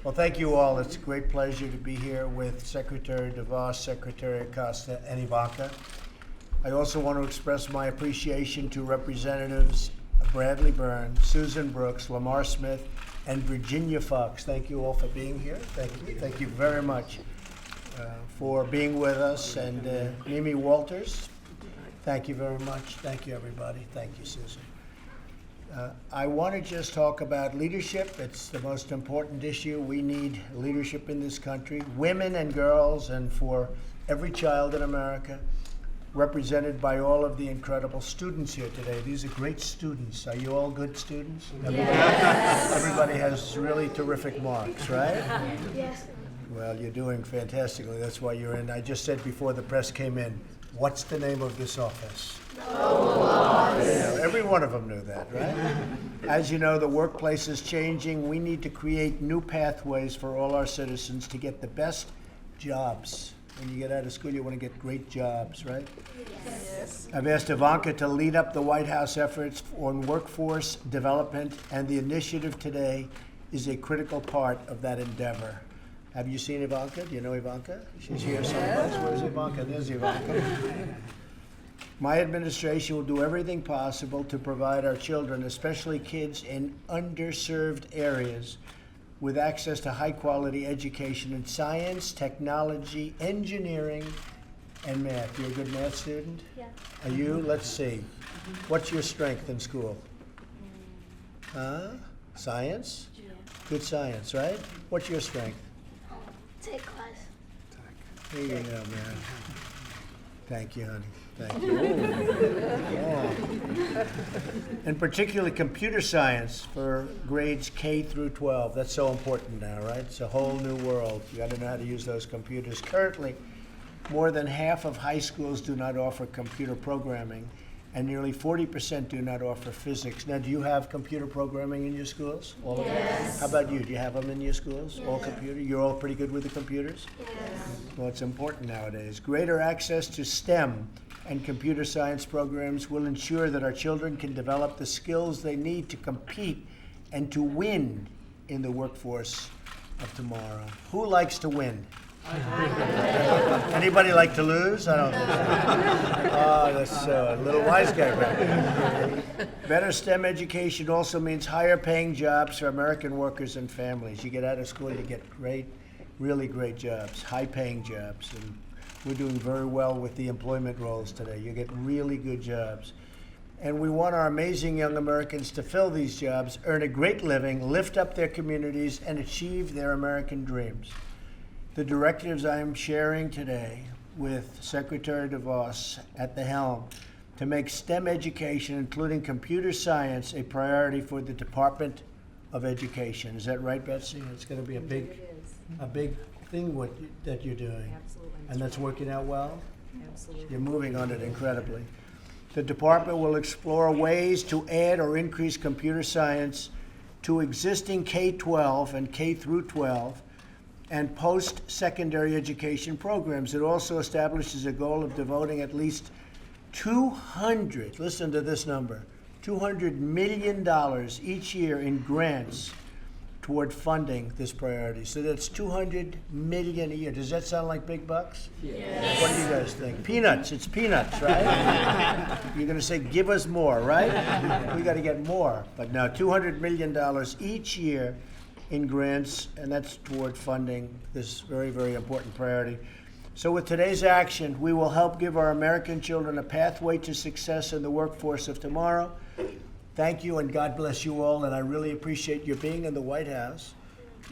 Well, thank you all. It's a great pleasure to be here with Secretary DeVos, Secretary Acosta, and Ivanka. I also want to express my appreciation to Representatives Bradley Byrne, Susan Brooks, Lamar Smith, and Virginia Fox. Thank you all for being here. Thank you. Thank you very much for being with us. And Mimi Walters, thank you very much. Thank you, everybody. Thank you, Susan. I want to just talk about leadership. It's the most important issue. We need leadership in this country, women and girls, and for every child in America, represented by all of the incredible students here today. These are great students. Are you all good students? Yes. Everybody has really terrific marks, right? Yes. Well, you're doing fantastically. That's why you're in. I just said before the press came in, what's the name of this office? Oval Office. Yeah, every one of them knew that, right? As you know, the workplace is changing. We need to create new pathways for all our citizens to get the best jobs. When you get out of school, you want to get great jobs, right? Yes. I've asked Ivanka to lead up the White House efforts on workforce development, and the initiative today is a critical part of that endeavor. Have you seen Ivanka? Do you know Ivanka? She's here someplace. Where's Ivanka? There's Ivanka. My administration will do everything possible to provide our children, especially kids in underserved areas, with access to high-quality education in science, technology, engineering, and math. You're a good math student? Yeah. Are you? Let's see. What's your strength in school? Science? Yeah. Good science, right? What's your strength? Take class. Here you go, man. Thank you, honey. Thank you. Oh. And particularly computer science for grades K through 12. That's so important now, right? It's a whole new world. You got to know how to use those computers. Currently, more than half of high schools do not offer computer programming, and nearly 40% do not offer physics. Now, do you have computer programming in your schools? All of them? Yes. How about you? Do you have them in your schools? All computer? You're all pretty good with the computers? Yes. Well, it's important nowadays. Greater access to STEM and computer science programs will ensure that our children can develop the skills they need to compete and to win in the workforce of tomorrow. Who likes to win? Anybody like to lose? I don't think so. Oh, that's a little wise guy right there. Better STEM education also means higher paying jobs for American workers and families. You get out of school, you get great, really great jobs, high paying jobs. And we're doing very well with the employment roles today. You get really good jobs. And we want our amazing young Americans to fill these jobs, earn a great living, lift up their communities, and achieve their American dreams. The directives I am sharing today with Secretary DeVos at the helm to make STEM education, including computer science, a priority for the Department of Education. Is that right, Betsy? It's going to be a big thing that you're doing. Absolutely. And that's working out well? Absolutely. You're moving on it incredibly. The department will explore ways to add or increase computer science to existing K-12 and K through 12 and post-secondary education programs. It also establishes a goal of devoting at least listen to this number, $200 million each year in grants toward funding this priority. So that's $200 million a year. Does that sound like big bucks? Yes. What do you guys think? Peanuts. It's peanuts, right? You're going to say, give us more, right? We got to get more. But now, $200 million each year in grants, and that's toward funding this very, very important priority. So with today's action, we will help give our American children a pathway to success in the workforce of tomorrow. Thank you, and God bless you all, and I really appreciate your being in the White House.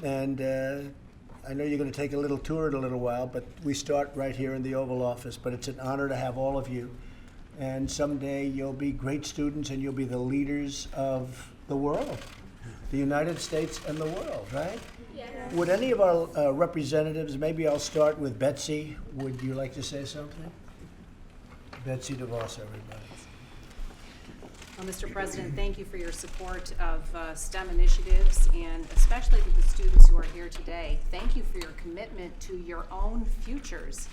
And I know you're going to take a little tour in a little while, but we start right here in the Oval Office. But it's an honor to have all of you. And someday you'll be great students, and you'll be the leaders of the world, the United States and the world, right? Yes. Would any of our representatives, maybe I'll start with Betsy. Would you like to say something? Betsy DeVos, everybody. Well, Mr. President, thank you for your support of STEM initiatives, and especially to the students who are here today. Thank you for your commitment to your own futures.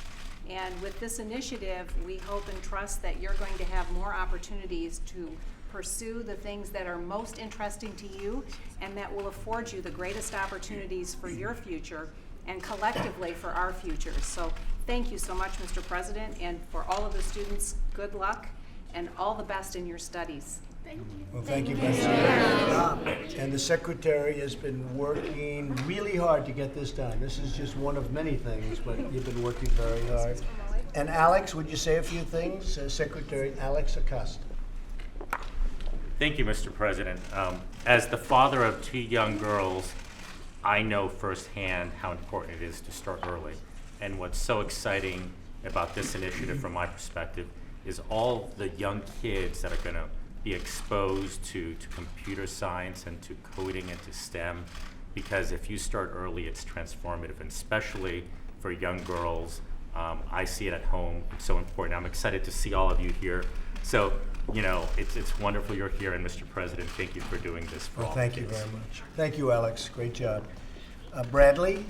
And with this initiative, we hope and trust that you're going to have more opportunities to pursue the things that are most interesting to you and that will afford you the greatest opportunities for your future and collectively for our futures. So thank you so much, Mr. President, and for all of the students, good luck and all the best in your studies. Thank you. Well, thank you, Ms. And the secretary has been working really hard to get this done. This is just one of many things, but you've been working very hard. And Alex, would you say a few things? Secretary Alex Acosta. Thank you, Mr. President. As the father of 2 young girls, I know firsthand how important it is to start early. And what's so exciting about this initiative from my perspective is all the young kids that are going to be exposed to computer science and to coding and to STEM, because if you start early, it's transformative, and especially for young girls. I see it at home. It's so important. I'm excited to see all of you here. So, you know, it's wonderful you're here, and Mr. President, thank you for doing this for Well, all thank the you kids. very much. Thank you, Alex. Great job. Bradley?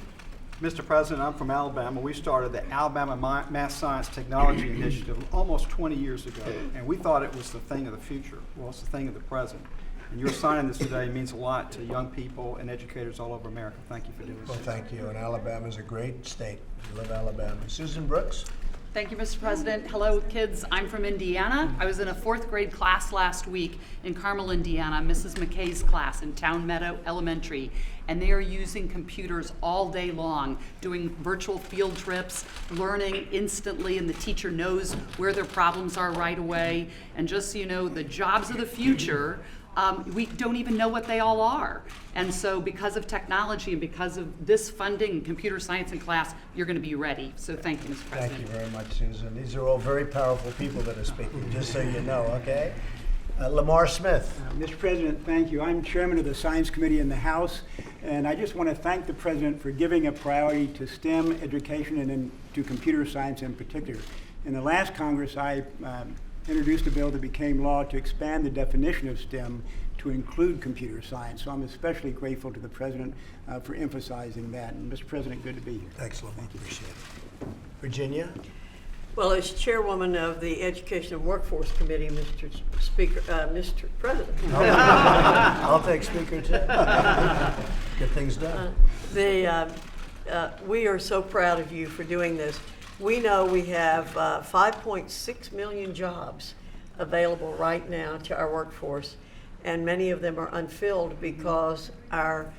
Mr. President, I'm from Alabama. We started the Alabama Math Science Technology Initiative almost 20 years ago, and we thought it was the thing of the future. Well, it's the thing of the present. And your signing this today means a lot to young people and educators all over America. Thank you for doing Well, this. thank you. And Alabama's a great state. We love Alabama. Susan Brooks? Thank you, Mr. President. Hello, kids. I'm from Indiana. I was in a 4th grade class last week in Carmel, Indiana, Mrs. McKay's class in Town Meadow Elementary, and they are using computers all day long, doing virtual field trips, learning instantly, and the teacher knows where their problems are right away. And just so you know, the jobs of the future, we don't even know what they all are. And so because of technology and because of this funding, computer science in class, you're going to be ready. So thank you, Mr. President. Thank you very much, Susan. These are all very powerful people that are speaking, just so you know, okay? Lamar Smith. Mr. President, thank you. I'm chairman of the Science Committee in the House, and I just want to thank the President for giving a priority to STEM education and then to computer science in particular. In the last Congress, I introduced a bill that became law to expand the definition of STEM to include computer science. So I'm especially grateful to the President for emphasizing that. And Mr. President, good to be here. Thanks, Lamar. Appreciate it. Virginia? Well, as chairwoman of the Education and Workforce Committee, Mr. Speaker, Mr. President, I'll take speaker too. Get things done. we are so proud of you for doing this. We know we have 5.6 million jobs available right now to our workforce, and many of them are unfilled because our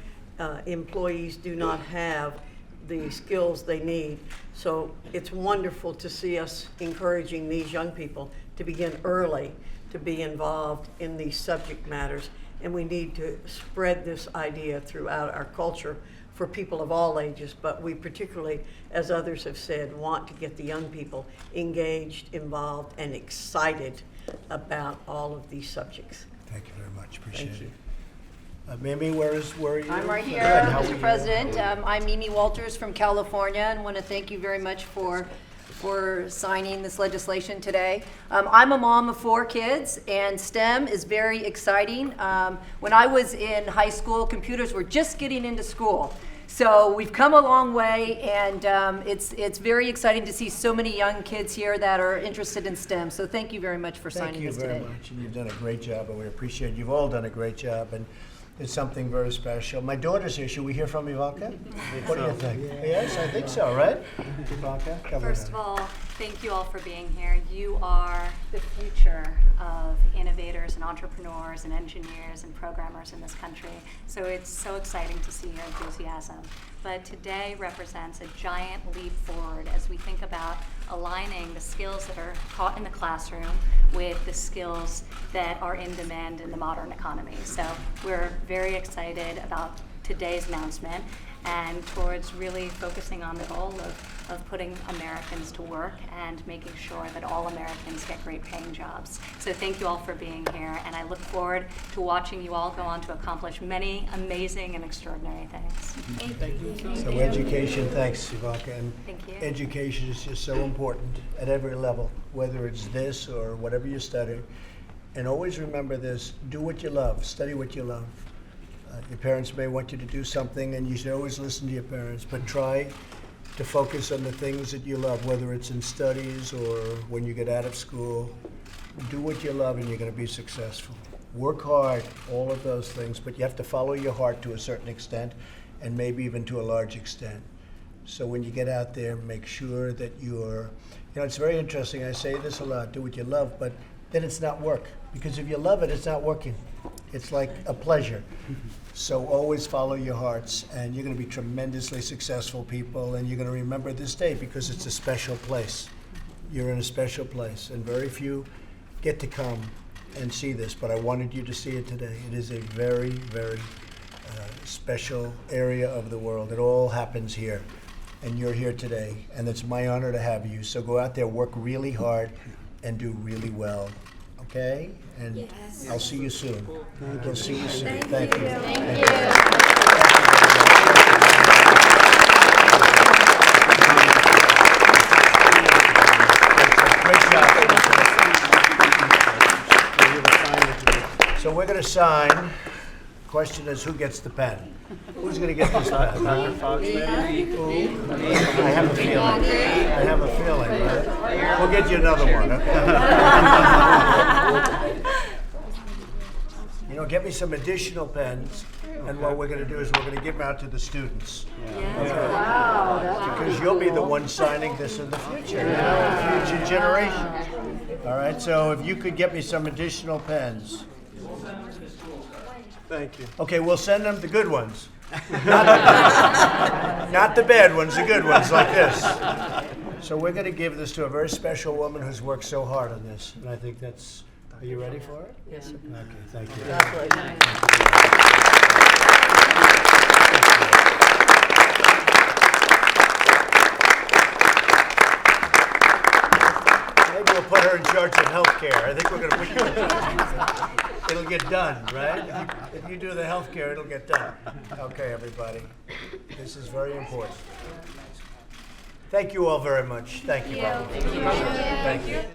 employees do not have the skills they need. So it's wonderful to see us encouraging these young people to begin early, to be involved in these subject matters. And we need to spread this idea throughout our culture for people of all ages, but we particularly, as others have said, want to get the young people engaged, involved, and excited about all of these subjects. Thank you very much. Appreciate it. Mimi, where are you? I'm right here, Good. How are Mr. you? President. I'm Mimi Walters from California, and want to thank you very much for signing this legislation today. I'm a mom of 4 kids, and STEM is very exciting. When I was in high school, computers were just getting into school. So we've come a long way, and it's very exciting to see so many young kids here that are interested in STEM. So thank you very much for signing this today. Thank you very much, and you've done a great job, and we appreciate it. You've all done a great job, and it's something very special. My daughter's here. Should we hear from Ivanka? What do you think? Yes, I think so, right? Ivanka, come First on. of all, thank you all for being here. You are the future of innovators and entrepreneurs and engineers and programmers in this country. So it's so exciting to see your enthusiasm. But today represents a giant leap forward as we think about aligning the skills that are taught in the classroom with the skills that are in demand in the modern economy. So we're very excited about today's announcement and towards really focusing on the goal of putting Americans to work and making sure that all Americans get great paying jobs. So thank you all for being here, and I look forward to watching you all go on to accomplish many amazing and extraordinary things. Thank you. So education, thanks, Ivanka. And Thank you. education is just so important at every level, whether it's this or whatever you study. And always remember this, do what you love, study what you love. Your parents may want you to do something, and you should always listen to your parents, but try to focus on the things that you love, whether it's in studies or when you get out of school. Do what you love, and you're going to be successful. Work hard, all of those things, but you have to follow your heart to a certain extent, and maybe even to a large extent. So when you get out there, make sure that you're, it's very interesting, I say this a lot, do what you love, but then it's not work. Because if you love it, it's not working. It's like a pleasure. So always follow your hearts, and you're going to be tremendously successful people, and you're going to remember this day because it's a special place. You're in a special place, and very few get to come and see this, but I wanted you to see it today. It is a very, very special area of the world. It all happens here, and you're here today, and it's my honor to have you. So go out there, work really hard, and do really well. Okay? And Yes. I'll see you soon. We'll see you soon. Thank you. Thank you. Great job. So we're going to sign. Question is, who gets the pen? Who's going to get this pen? Huh? I have a feeling. Right? We'll get you another one, okay? Get me some additional pens, and what we're going to do is we're going to give them out to the students. Because you'll be the one signing this in the future, future generations. All right, so if you could get me some additional pens. Thank you. Okay, we'll send them the good ones. Not the bad ones, the good ones like this. So we're going to give this to a very special woman who's worked so hard on this, and I think that's. Are you ready for it? Yes. Okay, thank you. Maybe we'll put her in charge of healthcare. I think we're going to put you in charge. It'll get done, right? If you do the healthcare, it'll get done. Okay, everybody. This is very important. Thank you all very much. Thank you. Thank you.